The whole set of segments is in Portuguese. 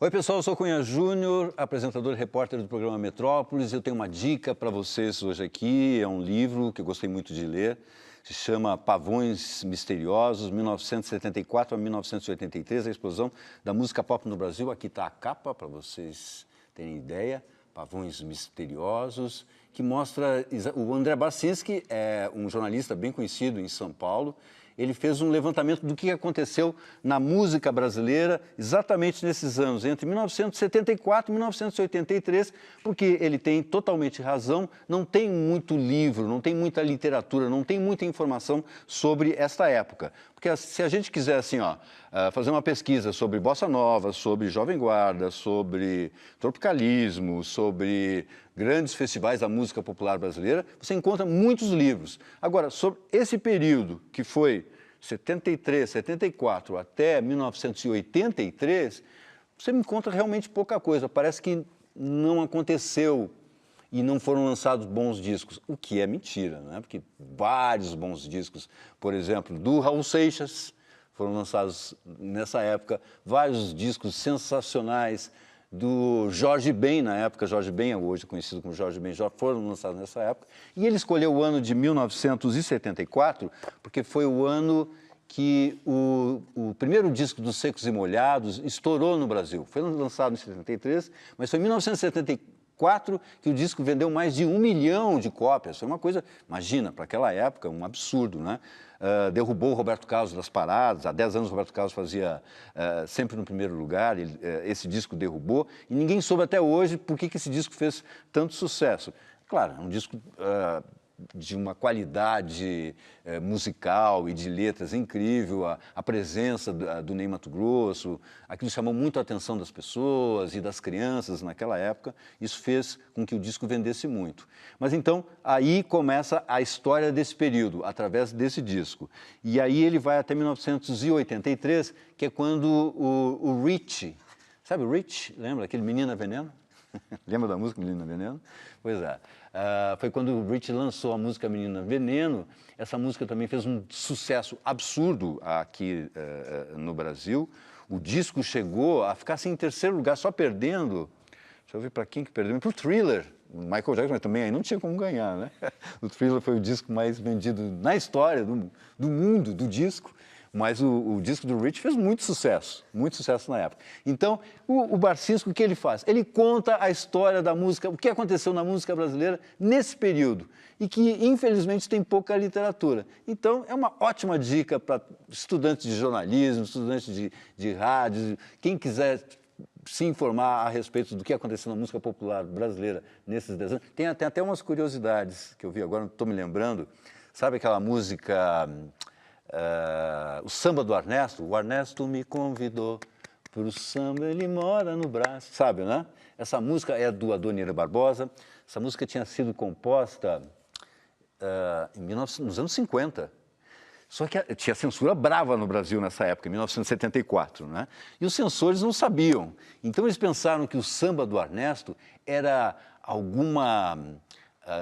Oi, pessoal, eu sou Cunha Júnior, apresentador e repórter do programa Metrópolis. Eu tenho uma dica para vocês hoje aqui. É um livro que eu gostei muito de ler. Se chama Pavões Misteriosos, 1974 a 1983, a explosão da música pop no Brasil. Aqui está a capa, para vocês terem ideia. Pavões Misteriosos, que mostra... O André Barcinski é um jornalista bem conhecido em São Paulo. Ele fez um levantamento do que aconteceu na música brasileira exatamente nesses anos, entre 1974 e 1983, porque ele tem totalmente razão, não tem muito livro, não tem muita literatura, não tem muita informação sobre esta época. Porque se a gente quiser, assim, fazer uma pesquisa sobre bossa nova, sobre jovem guarda, sobre tropicalismo, sobre grandes festivais da música popular brasileira, você encontra muitos livros. Agora, sobre esse período, que foi 73, 74 até 1983, você encontra realmente pouca coisa. Parece que não aconteceu e não foram lançados bons discos, o que é mentira, né? Porque vários bons discos, por exemplo, do Raul Seixas, foram lançados nessa época, vários discos sensacionais do Jorge Ben, na época, Jorge Ben, hoje conhecido como Jorge Ben, já foram lançados nessa época, e ele escolheu o ano de 1974, porque foi o ano que o primeiro disco dos Secos e Molhados estourou no Brasil. Foi lançado em 73, mas foi em 1974 que o disco vendeu mais de 1 milhão de cópias. Foi uma coisa, imagina, para aquela época, um absurdo, né? Derrubou o Roberto Carlos das paradas. Há 10 anos o Roberto Carlos fazia sempre no primeiro lugar, esse disco derrubou, e ninguém soube até hoje por que esse disco fez tanto sucesso. Claro, é um disco de uma qualidade musical e de letras incrível, a presença do Ney Matogrosso, aquilo chamou muito a atenção das pessoas e das crianças naquela época, isso fez com que o disco vendesse muito. Mas então, aí começa a história desse período, através desse disco. E aí ele vai até 1983, que é quando o Rich, sabe o Rich? Lembra aquele Menina Veneno? Lembra da música Menina Veneno? Pois é. Foi quando o Rich lançou a música Menina Veneno. Essa música também fez um sucesso absurdo aqui no Brasil. O disco chegou a ficar assim, em terceiro lugar, só perdendo. Deixa eu ver para quem que perdeu. Para o Thriller. O Michael Jackson, mas também aí não tinha como ganhar, né? O Thriller foi o disco mais vendido na história do mundo, do disco. Mas o disco do Rich fez muito sucesso na época. Então, o Barcinski, o que ele faz? Ele conta a história da música, o que aconteceu na música brasileira nesse período, e que, infelizmente, tem pouca literatura. Então, é uma ótima dica para estudantes de jornalismo, estudantes de rádio, quem quiser se informar a respeito do que aconteceu na música popular brasileira nesses 10 anos. Tem até umas curiosidades que eu vi agora, não estou me lembrando. Sabe aquela música... o samba do Arnesto, o Arnesto me convidou para o samba, ele mora no Brás, sabe, né? Essa música é do Adoniran Barbosa, essa música tinha sido composta nos anos 50, só que tinha censura brava no Brasil nessa época, em 1974, né? E os censores não sabiam, então eles pensaram que o samba do Arnesto era alguma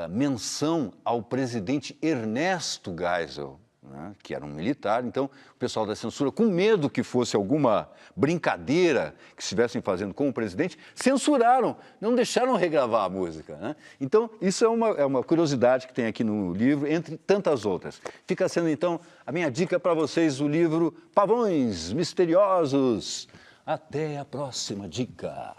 menção ao presidente Ernesto Geisel, né, que era um militar. Então, o pessoal da censura, com medo que fosse alguma brincadeira que estivessem fazendo com o presidente, censuraram, não deixaram regravar a música, né? Então, isso é uma curiosidade que tem aqui no livro, entre tantas outras. Fica sendo, então, a minha dica para vocês, o livro Pavões Misteriosos. Até a próxima dica!